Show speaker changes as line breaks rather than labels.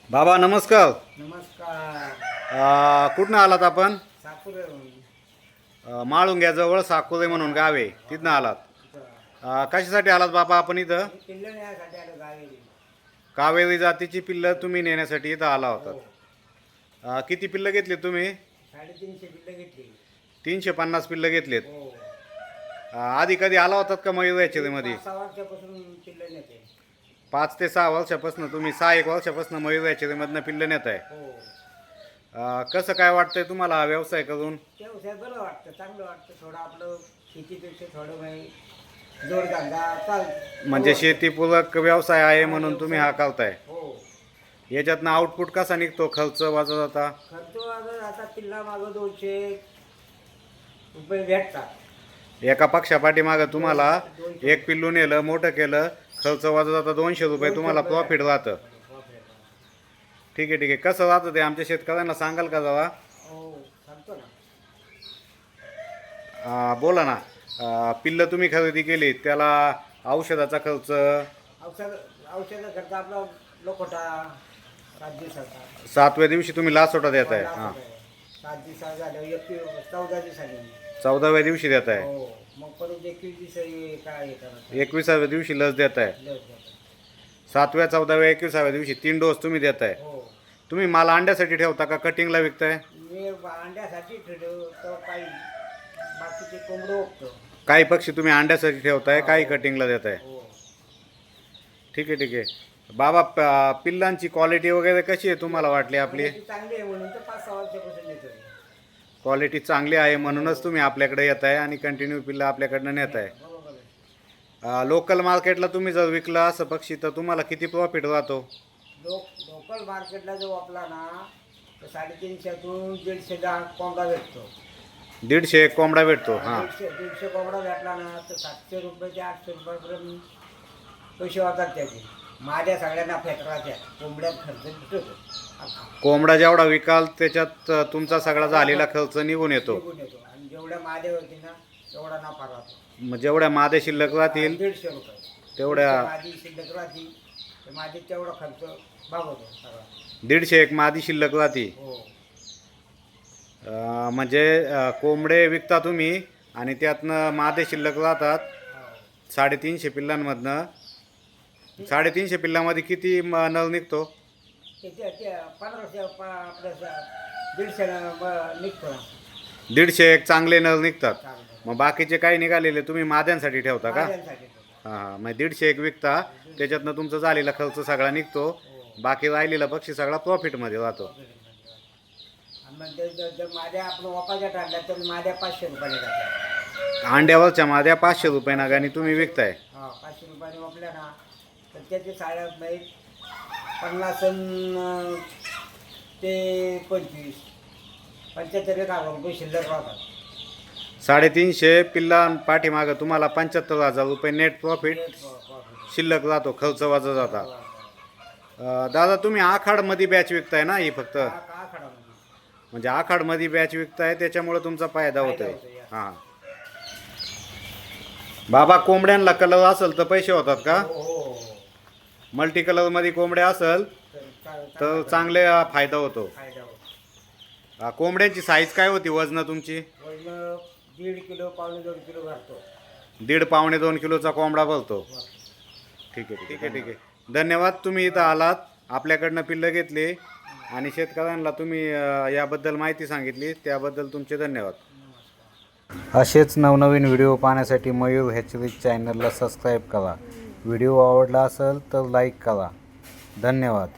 बाबा नमस्कार.
नमस्कार.
कुठनं आलात आपण?
साकुरे
माळुंग्याजवळ साकोरे म्हणून गाव आहे, तिथनं आलात. कशासाठी आलात बाबा आपण इथं?
पिल्लं नेण्यासाठी आलो गावी.
कावेरी जातीची पिल्लं तुम्ही नेण्यासाठी इथं आला होतात. किती पिल्लं घेतली तुम्ही?
350 पिल्लं घेतली.
350 पिल्लं घेतलेत.
हो.
आधी कधी आला होतात का मयूर याच्यामध्ये?
5-6 वर्षापासून पिल्लं नेते.
5 ते 6 वर्षापासून तुम्ही 6-1 वर्षापासून मयूर याच्यामधनं पिल्लं नेत आहे.
हो.
कसं काय वाटतंय तुम्हाला हा व्यवसाय करून?
व्यवसाय बरं वाटतं, चांगलं वाटतं. थोडं आपलं शेतीपेक्षा थोडं काही जोडधंदा चालतं.
म्हणजे शेतीपूरक व्यवसाय आहे म्हणून तुम्ही हा करताय.
हो.
याच्यातनं आउटपुट कसा निघतो? खर्च वाजत जाता?
खर्च आता पिल्ला मागं 200 रुपये भेटतात.
एका पक्षापाठी मागं तुम्हाला एक पिल्लू नेलं, मोठं केलं, खर्च वाजत जाता 200 रुपये, तुम्हाला प्रॉफिट राहतं. ठीक आहे ठीक आहे. कसं राहतं ते आमच्या शेतकऱ्यांना सांगाल का जरा?
हो, सांगतो ना.
बोला ना. पिल्लं तुम्ही खरेदी केली, त्याला औषधाचा खर्च?
औषध खर्च आपला लोखोटा 7 दिवसाचा.
7व्या दिवशी तुम्ही लासोटा देताय? हां.
7 दिवसाचा झालं, 14 दिवसांनी.
14व्या दिवशी देताय?
हो. मग परत 21 दिवशी काय हे करायचं?
21व्या दिवशी लस देताय?
लस देतात.
7व्या, 14व्या, 21व्या दिवशी 3 डोस तुम्ही देताय.
हो.
तुम्ही माल अंड्यासाठी ठेवता का कटिंगला विकताय?
मी अंड्यासाठी ठेवतो, काही बाकीचे कोंबडं ओपतो.
काही पक्षी तुम्ही अंड्यासाठी ठेवताय, काही कटिंगला देताय.
हो.
ठीक आहे ठीक आहे. बाबा पिल्लांची क्वालिटी वगैरे कशी आहे तुम्हाला वाटली आपली?
ती चांगली आहे म्हणून तर 5-6 वर्षापासून येतोय.
क्वालिटी चांगली आहे म्हणूनच तुम्ही आपल्याकडे येत आहे आणि कंटिन्यू पिल्लं आपल्याकडनं नेत आहे.
बरोबर आहे.
लोकल मार्केटला तुम्ही जर विकला असं पक्षी तर तुम्हाला किती प्रॉफिट राहतो?
लोकल मार्केटला जो आपला ना, तर 350तून 150 कोंबडा भेटतो.
150 एक कोंबडा भेटतो. हां.
150 कोंबडा भेटला ना, तर 700 रुपये ते 800 रुपयापर्यंत पैसे होतात त्याचे. माझ्या सगळ्यांना फेकराच्या कोंबड्यात खर्च भेटतो.
कोंबडा जेवढा विकाल त्याच्यात तुमचा सगळा झालेला खर्च निघून येतो.
निघून येतो. आणि जेवढ्या मादे होती ना, तेवढा नफा राहतो.
मग जेवढ्या मादे शिल्लक राहतील
150 रुपये
तेवढ्या
माझी शिल्लक राहती, तर माझे तेवढा खर्च भागवतो सगळा.
150 एक मादी शिल्लक राहती.
हो.
म्हणजे कोंबडे विकता तुम्ही आणि त्यातनं मादे शिल्लक राहतात.
हो.
350 पिल्लांमधनं 350 पिल्लामध्ये किती नर निघतो?
ते 1500 आपलं 150 निघतो ना.
150 एक चांगले नर निघतात.
चांगलं.
मग बाकीचे काही निघालेले तुम्ही माद्यांसाठी ठेवता का?
माझ्यांसाठी ठेवतो.
हां हां. मग 150 एक विकता, त्याच्यातनं तुमचा झालेला खर्च सगळा निघतो.
हो.
बाकी राहिलेला पक्षी सगळा प्रॉफिटमध्ये राहतो.
आणि मग ते जर माझ्या आपण वापाच्या टाकल्या तर माझ्या 500 रुपयाने टाकल्या.
अंड्यावरच्या माद्या 500 रुपये नागाने तुम्ही विकताय.
हा, 500 रुपयाने वापल्या ना, तर त्याचे 50 ते 25-75 रुपये शिल्लक राहतात.
350 पिल्ला पाठीमागं तुम्हाला 75,000 रुपये नेट प्रॉफिट शिल्लक राहतो, खर्च वाजा जाता. दादा तुम्ही आखाडमध्ये बॅच विकताय ना ही फक्त? म्हणजे आखाडमध्ये बॅच विकताय त्याच्यामुळे तुमचा फायदा होतोय. हां. बाबा कोंबड्यांना कलर असेल तर पैसे होतात का?
हो.
मल्टी कलरमध्ये कोंबड्या असेल तर चांगले फायदा होतो.
फायदा होतो.
कोंबड्यांची साईज काय होती, वजन तुमची?
वजन 1.5 किलो, 1.25-2 किलो भरतो.
1.5-2 किलोचा कोंबडा भरतो. ठीक आहे ठीक आहे ठीक आहे. धन्यवाद. तुम्ही इथं आलात, आपल्याकडनं पिल्लं घेतली आणि शेतकऱ्यांना तुम्ही याबद्दल माहिती सांगितली, त्याबद्दल तुमचे धन्यवाद. असेच नवनवीन व्हिडिओ पाहण्यासाठी मयूर हॅचरीज चॅनलला सबस्क्राईब करा. व्हिडिओ आवडला असेल तर लाईक करा. धन्यवाद.